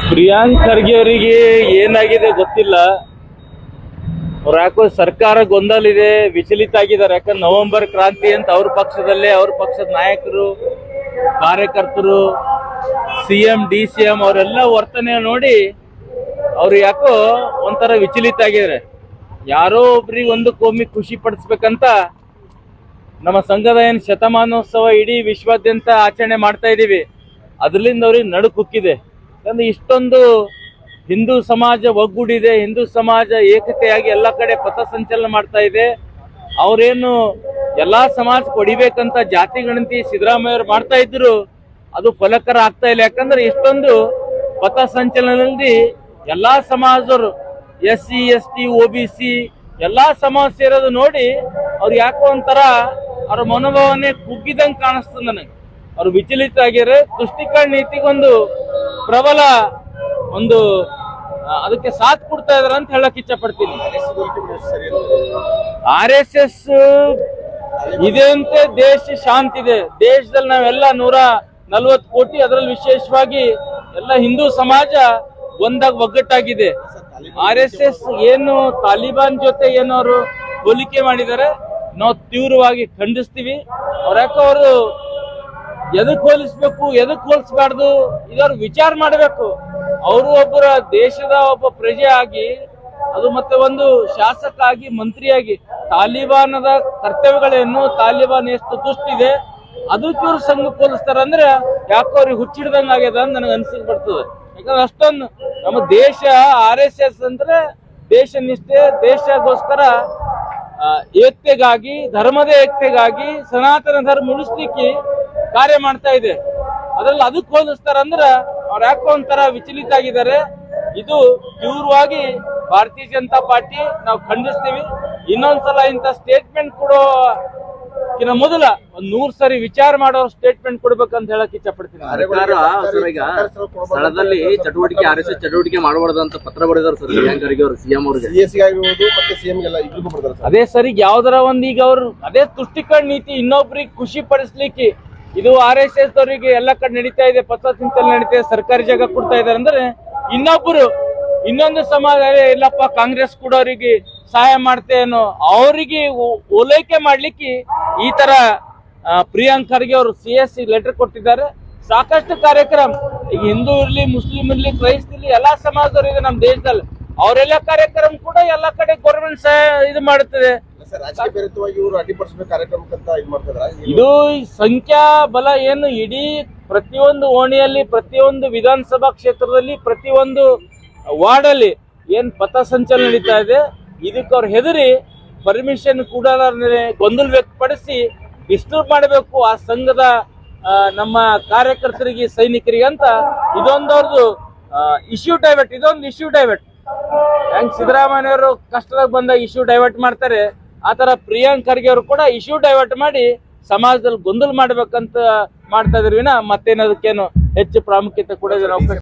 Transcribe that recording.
ಪ್ರಿಯಾಂಕ್ ಖರ್ಗೆ ಅವರಿಗೆ ಏನಾಗಿದೆ ಗೊತ್ತಿಲ್ಲ. ಅವ್ರು ಯಾಕೋ ಸರ್ಕಾರ ಗೊಂದಲಿದೆ, ವಿಚಲಿತ ಆಗಿದ್ದಾರೆ. ಯಾಕಂದ್ರೆ ನವೆಂಬರ್ ಕ್ರಾಂತಿ ಅಂತ ಅವ್ರ ಪಕ್ಷದಲ್ಲೇ ಅವ್ರ ಪಕ್ಷದ ನಾಯಕರು, ಕಾರ್ಯಕರ್ತರು, CM DCM ಅವರೆಲ್ಲ ವರ್ತನೆ ನೋಡಿ ಅವ್ರು ಯಾಕೋ ಒಂಥರ ವಿಚಲಿತ ಆಗಿದ್ದಾರೆ. ಯಾರೋ ಒಬ್ರಿಗೆ ಒಂದು ಕೋಮಿಗೆ ಖುಷಿ ಪಡಿಸ್ಬೇಕಂತ ನಮ್ಮ ಸಂಘದ ಏನು ಶತಮಾನೋತ್ಸವ ಇಡೀ ವಿಶ್ವಾದ್ಯಂತ ಆಚರಣೆ ಮಾಡ್ತಾ ಇದ್ದೀವಿ. ಅದರಿಂದ ಅವ್ರಿಗೆ ನಡುಕುಕ್ಕಿದೆ. ಯಾಕಂದ್ರೆ ಇಷ್ಟೊಂದು ಹಿಂದೂ ಸಮಾಜ ಒಗ್ಗೂಡಿದೆ, ಹಿಂದೂ ಸಮಾಜ ಏಕತೆಯಾಗಿ ಎಲ್ಲ ಕಡೆ ಪಥಸಂಚಲನ ಮಾಡ್ತಾ ಇದೆ. ಅವರೇನು ಎಲ್ಲಾ ಸಮಾಜ ಹೊಡಿಬೇಕಂತ ಜಾತಿ ಗಣತಿ ಸಿದ್ದರಾಮಯ್ಯವ್ರು ಮಾಡ್ತಾ ಇದ್ರು, ಅದು ಫಲಕರ ಆಗ್ತಾ ಇಲ್ಲ. ಯಾಕಂದ್ರೆ ಇಷ್ಟೊಂದು ಪಥಸಂಚಲನದಲ್ಲಿ ಎಲ್ಲಾ ಸಮಾಜದವರು SC ST OBC ಎಲ್ಲಾ ಸಮಾಜ ಸೇರೋದು ನೋಡಿ ಅವ್ರು ಯಾಕೋ ಒಂಥರ ಅವ್ರ ಮನೋಭಾವನೆ ಕುಗ್ಗಿದಂಗೆ ಕಾಣಿಸ್ತದೆ ನನಗೆ. ಅವ್ರು ವಿಚಲಿತ ಆಗಿರೋ ತುಷ್ಟೀಕರಣ ನೀತಿಗೊಂದು ಪ್ರಬಲ ಒಂದು ಅದಕ್ಕೆ ಸಾಥ್ ಕೊಡ್ತಾ ಇದಾರೆ ಅಂತ ಹೇಳಕ್ ಇಚ್ಛೆ ಪಡ್ತೀನಿ. RSS ಇದೆ ಅಂತೆ ದೇಶ ಶಾಂತಿ ಇದೆ. ದೇಶದಲ್ಲಿ ನಾವೆಲ್ಲ 140 ಕೋಟಿ, ಅದರಲ್ಲಿ ವಿಶೇಷವಾಗಿ ಎಲ್ಲ ಹಿಂದೂ ಸಮಾಜ ಒಂದಾಗ ಒಗ್ಗಟ್ಟಾಗಿದೆ. RSS ಏನು ತಾಲಿಬಾನ್ ಜೊತೆ ಏನು ಅವರು ಹೋಲಿಕೆ ಮಾಡಿದ್ದಾರೆ, ನಾವು ತೀವ್ರವಾಗಿ ಖಂಡಿಸ್ತೀವಿ. ಯಾಕೋ ಅವರು ಎದಕ್ ಹೋಲಿಸ್ಬೇಕು, ಎದಕ್ ಹೋಲಿಸ್ಬಾರ್ದು, ಇದವ್ರು ವಿಚಾರ ಮಾಡಬೇಕು. ಅವರು ಒಬ್ಬರ ದೇಶದ ಒಬ್ಬ ಪ್ರಜೆ ಆಗಿ, ಅದು ಮತ್ತೆ ಒಂದು ಶಾಸಕ ಆಗಿ, ಮಂತ್ರಿಯಾಗಿ ತಾಲಿಬಾನದ ಕರ್ತವ್ಯಗಳೇನು, ತಾಲಿಬಾನ್ ಎಷ್ಟು ದುಷ್ಟಿದೆ ಅದಕ್ಕೆ ಇವ್ರು ಸಂಘಕ್ಕೆ ಹೋಲಿಸ್ತಾರೆ ಅಂದ್ರೆ ಯಾಕೋ ಅವ್ರಿಗೆ ಹುಚ್ಚಿಡ್ದಂಗ ಆಗ್ಯದ ಅಂತ ನನಗೆ ಅನ್ಸಿಕ್ ಬರ್ತದೆ. ಯಾಕಂದ್ರೆ ಅಷ್ಟೊಂದು ನಮ್ಮ ದೇಶ RSS ಅಂದ್ರೆ ದೇಶ ನಿಷ್ಠೆ, ದೇಶಗೋಸ್ಕರ ಏಕತೆಗಾಗಿ, ಧರ್ಮದ ಏಕತೆಗಾಗಿ, ಸನಾತನ ಧರ್ಮ ಉಳಿಸ್ಲಿಕ್ಕೆ ಕಾರ್ಯ ಮಾಡ್ತಾ ಇದೆ. ಅದ್ರಲ್ಲಿ ಅದಕ್ಕೆ ಹೋಲಿಸ್ತಾರಂದ್ರ ಅವ್ರು ಯಾಕೋ ಒಂಥರ ವಿಚಲಿತ ಆಗಿದ್ದಾರೆ. ಇದು ತೀವ್ರವಾಗಿ ಭಾರತೀಯ ಜನತಾ ಪಾರ್ಟಿ ನಾವು ಖಂಡಿಸ್ತೀವಿ. ಇನ್ನೊಂದ್ಸಲ ಇಂಥ ಸ್ಟೇಟ್ಮೆಂಟ್ ಕೊಡೋ ಮೊದಲ 100 ಸರಿ ವಿಚಾರ ಮಾಡೋ ಸ್ಟೇಟ್ಮೆಂಟ್ ಕೊಡ್ಬೇಕಂತ ಹೇಳಕ್ ಇಚ್ಛೆ ಪಡ್ತೀನಿ. ಸ್ಥಳದಲ್ಲಿ ಚಟುವಟಿಕೆ RSS ಚಟುವಟಿಕೆ ಮಾಡಬಾರ್ದು ಅಂತ ಪತ್ರ ಬರೆದಾರೆ ಸರ್ ಪ್ರಿಯಾಂಕ್ ಖರ್ಗೆ ಅವರು CM ಅವ್ರಿಗೆ. ಅದೇ ಸರಿ ಯಾವ್ದಾರ ಒಂದ್ ಈಗ ಅವ್ರು ಅದೇ ತುಷ್ಟೀಕರಣ ನೀತಿ ಇನ್ನೊಬ್ರಿಗೆ ಖುಷಿ ಪಡಿಸ್ಲಿಕ್ಕೆ ಇದು RSS ಅವರಿಗೆ ಎಲ್ಲ ಕಡೆ ನಡೀತಾ ಇದೆ, ಪಥಸಂಚಲನ ನಡೀತಾ ಇದೆ, ಸರ್ಕಾರಿ ಜಾಗ ಕೊಡ್ತಾ ಇದಾರೆ ಅಂದ್ರೆ ಇನ್ನೊಬ್ರು ಇನ್ನೊಂದು ಸಮಾಜ ಇಲ್ಲಪ್ಪ ಕಾಂಗ್ರೆಸ್ ಕೂಡ ಅವರಿಗೆ ಸಹಾಯ ಮಾಡ್ತೇನೋ ಅವರಿಗೆ ಓಲೈಕೆ ಮಾಡ್ಲಿಕ್ಕೆ ಈ ತರ ಪ್ರಿಯಾಂಕ್ ಖರ್ಗೆ ಅವರು CS ಲೆಟರ್ ಕೊಟ್ಟಿದ್ದಾರೆ. ಸಾಕಷ್ಟು ಕಾರ್ಯಕ್ರಮ ಈಗ ಹಿಂದೂ ಇರ್ಲಿ, ಮುಸ್ಲಿಂ ಇರ್ಲಿ, ಕ್ರೈಸ್ತ ಇರ್ಲಿ, ಎಲ್ಲಾ ಸಮಾಜದವರು ಇದೆ ನಮ್ಮ ದೇಶದಲ್ಲಿ. ಅವರೆಲ್ಲ ಕಾರ್ಯಕ್ರಮ ಕೂಡ ಎಲ್ಲ ಕಡೆ ಗೌರ್ಮೆಂಟ್ ಇದು ಮಾಡುತ್ತದೆ. ಇದು ಸಂಖ್ಯಾ ಬಲ ಏನು ಇಡೀ ಪ್ರತಿಯೊಂದು ಓಣಿಯಲ್ಲಿ, ಪ್ರತಿಯೊಂದು ವಿಧಾನಸಭಾ ಕ್ಷೇತ್ರದಲ್ಲಿ, ಪ್ರತಿಯೊಂದು ವಾರ್ಡ್ ಅಲ್ಲಿ ಏನ್ ಪಥಸಂಚಲನ ನಡೀತಾ ಇದೆ, ಇದಕ್ಕೆ ಅವ್ರು ಹೆದರಿ ಪರ್ಮಿಷನ್ ಕೂಡ ಗೊಂದಲ ವ್ಯಕ್ತಪಡಿಸಿ ಡಿಸ್ಟರ್ಬ್ ಮಾಡಬೇಕು ಆ ಸಂಘದ ನಮ್ಮ ಕಾರ್ಯಕರ್ತರಿಗೆ, ಸೈನಿಕರಿಗೆ ಅಂತ ಇದೊಂದವ್ರದ್ದು ಇಶ್ಯೂ ಡೈವರ್ಟ್. ಇದೊಂದು ಇಶ್ಯೂ ಡೈವರ್ಟ್. ಹೆಂಗ್ ಸಿದ್ದರಾಮಯ್ಯವರು ಕಷ್ಟದಾಗ ಬಂದಾಗ ಇಶ್ಯೂ ಡೈವರ್ಟ್ ಮಾಡ್ತಾರೆ, ಆ ತರ ಪ್ರಿಯಾಂಕ್ ಖರ್ಗೆ ಅವರು ಕೂಡ ಇಶ್ಯೂ ಡೈವರ್ಟ್ ಮಾಡಿ ಸಮಾಜದಲ್ಲಿ ಗೊಂದಲ ಮಾಡ್ಬೇಕಂತ ಮಾಡ್ತಾ ಇದ್ರಿ ವಿನ ಮತ್ತೇನದಕ್ಕೇನು ಹೆಚ್ಚು ಪ್ರಾಮುಖ್ಯತೆ ಕೊಡೋದ್ರ ಅವಕಾಶ